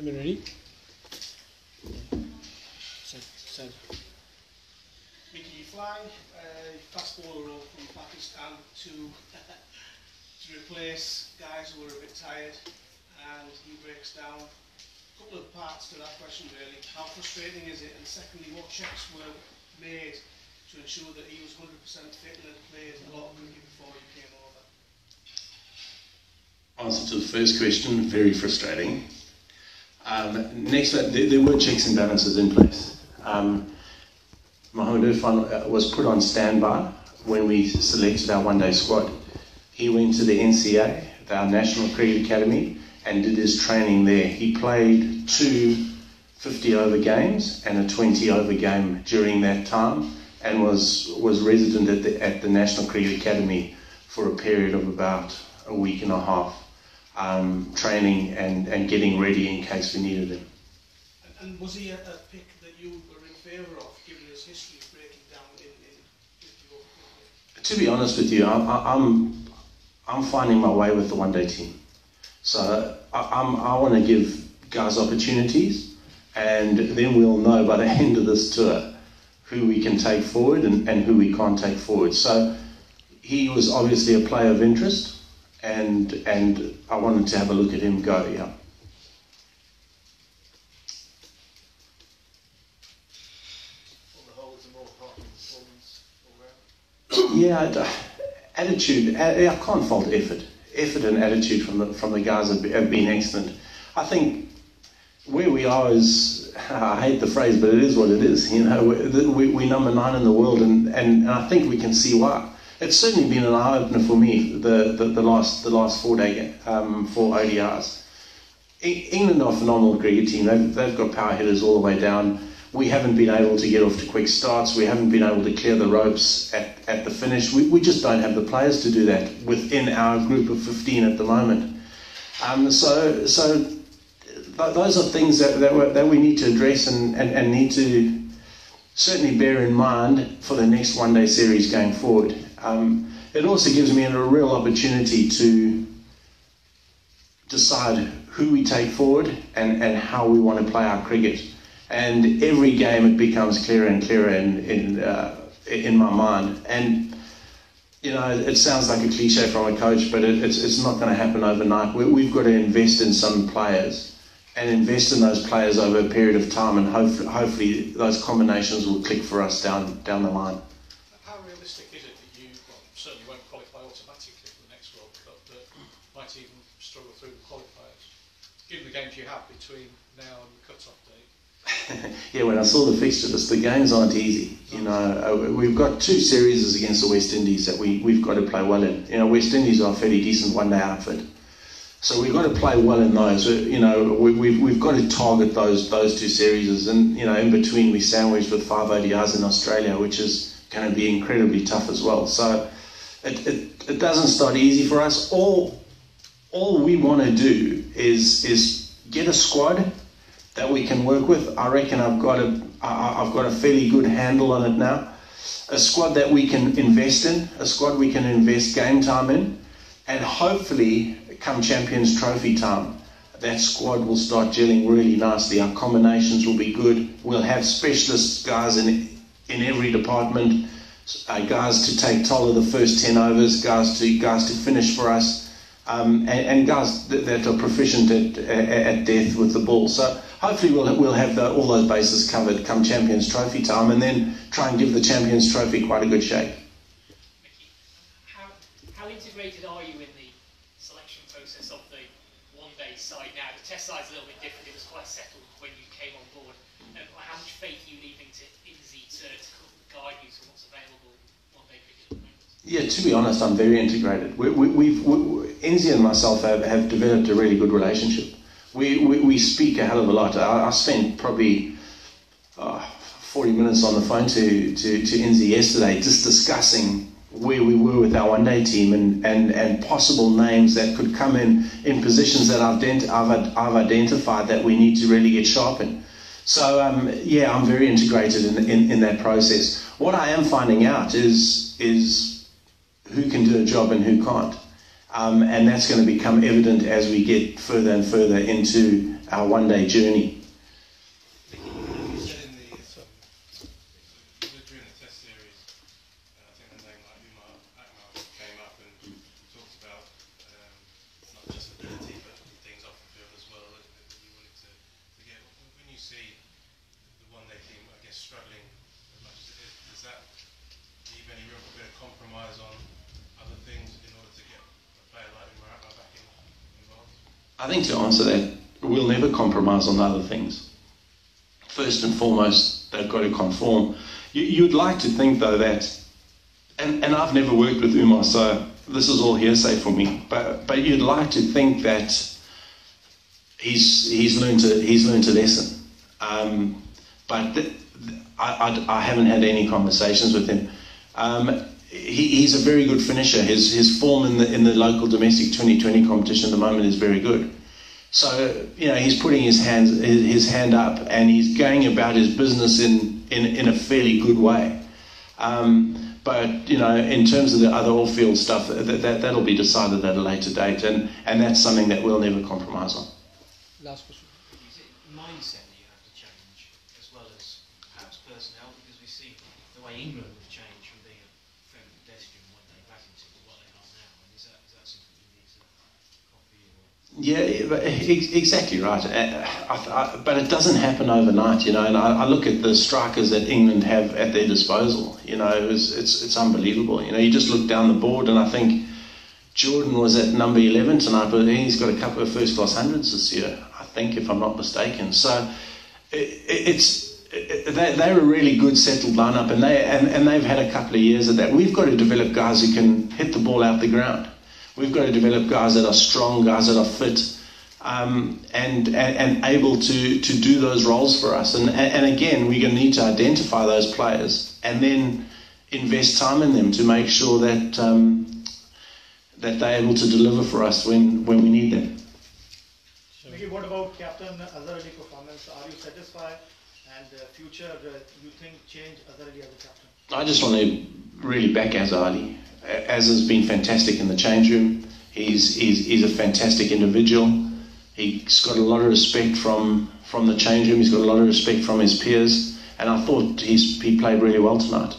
Gentlemen, ready? Said. Mickey, you fly fast bowler role from Pakistan to replace guys who are a bit tired, and he breaks down. A couple of parts to that question really. How frustrating is it? And secondly, what checks were made to ensure that he was 100% fit and had played a lot of cricket before he came over? Answer to the first question, very frustrating. Next, there were checks and balances in place. Mohammed Irfan was put on standby when we selected our one-day squad. He went to the NCA, our National Cricket Academy, and did his training there. He played 2 50-over games and a 20-over game during that time, and was resident at the National Cricket Academy for a period of about a week and a half, training and getting ready in case we needed him. And was he a pick that you were in favour of, given his history of breaking down in 50-over cricket? To be honest with you, I'm finding my way with the one-day team. So I want to give guys opportunities, and then we'll know by the end of this tour who we can take forward and who we can't take forward. So he was obviously a player of interest, and I wanted to have a look at him go, yeah. Yeah, attitude. I can't fault effort. Effort and attitude from the guys have been excellent. I think where we are is, I hate the phrase, but it is what it is. You know, we're number 9 in the world, and I think we can see why. It's certainly been an eye opener for me the last 4 ODIs. England are a phenomenal cricket team. They've got power hitters all the way down. We haven't been able to get off to quick starts. We haven't been able to clear the ropes at the finish. We just don't have the players to do that within our group of 15 at the moment. So those are things that we need to address and need to certainly bear in mind for the next one-day series going forward. It also gives me a real opportunity to decide who we take forward and how we want to play our cricket. And every game it becomes clearer and clearer in my mind. And you know, it sounds like a cliche from a coach, but it's not going to happen overnight. We've got to invest in some players and invest in those players over a period of time, and hopefully those combinations will click for us down the line. How realistic is it that you certainly won't qualify automatically for the next World Cup, but might even struggle through the qualifiers, given the games you have between now and the cut-off date? Yeah, when I saw the fixture list, the games aren't easy. You know, we've got 2 series against the West Indies that we've got to play well in. You know, West Indies are a fairly decent one-day outfit, so we've got to play well in those. You know, we've got to target those 2 series, and you know, in between we sandwiched with 5 ODIs in Australia, which is going to be incredibly tough as well. So it doesn't start easy for us. All we want to do is get a squad that we can work with. I reckon I've got a fairly good handle on it now. A squad that we can invest in, a squad we can invest game time in, and hopefully come Champions Trophy time, that squad will start gelling really nicely. Our combinations will be good. We'll have specialist guys in every department, guys to take toll of the first 10 overs, guys to finish for us, and guys that are proficient at death with the ball. So hopefully we'll have all those bases covered come Champions Trophy time, and then try and give the Champions Trophy quite a good shake. Mickey, how integrated are you in the selection process of the one-day side now? The test side's a little bit different. It was quite settled when you came on board. How much faith are you leaving to Inzi to guide you to what's available in one-day cricket at the moment? Yeah, to be honest, I'm very integrated. Inzi and myself have developed a really good relationship. We speak a hell of a lot. I spent probably 40 minutes on the phone to Inzi yesterday, just discussing where we were with our one-day team and possible names that could come in positions that I've identified that we need to really get sharp in. So yeah, I'm very integrated in that process. What I am finding out is who can do a job and who can't. And that's going to become evident as we get further and further into our one-day journey. You said in the during the test series, I think the name like Umar Akmal came up and talked about not just ability but things off the field as well that you wanted to get. When you see the one-day team, I guess, struggling as much as it is, does that leave any room for a bit of compromise on other things in order to get a player like Umar Akmal back involved? I think to answer that, we'll never compromise on other things. First and foremost, they've got to conform. You'd like to think, though, that, and I've never worked with Umar, so this is all hearsay for me, but you'd like to think that he's learned a lesson. But I haven't had any conversations with him. He's a very good finisher. His form in the local domestic 2020 competition at the moment is very good. So, he's putting his hand up and he's going about his business in a fairly good way. But, in terms of the other off-field stuff, that'll be decided at a later date, and that's something that we'll never compromise on. Last question. Is it mindset that you have to change as well as perhaps personnel? Because we see the way England have changed from being a fairly pedestrian one-day batting team to what they are now. And is that something you need to copy? Yeah, exactly right. But it doesn't happen overnight, and I look at the strikers that England have at their disposal. It's unbelievable. You just look down the board, and I think Jordan was at number 11 tonight, but he's got a couple of first-class hundreds this year, I think, if I'm not mistaken. So they're a really good settled lineup, and they've had a couple of years of that. We've got to develop guys who can hit the ball out the ground. We've got to develop guys that are strong, guys that are fit, and able to do those roles for us. And again, we're going to need to identify those players and then invest time in them to make sure that that they're able to deliver for us when we need them. Mickey, what about Captain Azhar Ali performance? Are you satisfied? And future, you think change Azhar Ali as a captain? I just want to really back Azhar Ali. Az has been fantastic in the change room. He's a fantastic individual. He's got a lot of respect from the change room. He's got a lot of respect from his peers, and I thought he played really well tonight.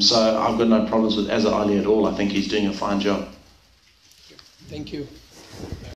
So I've got no problems with Azhar Ali at all. I think he's doing a fine job. Thank you.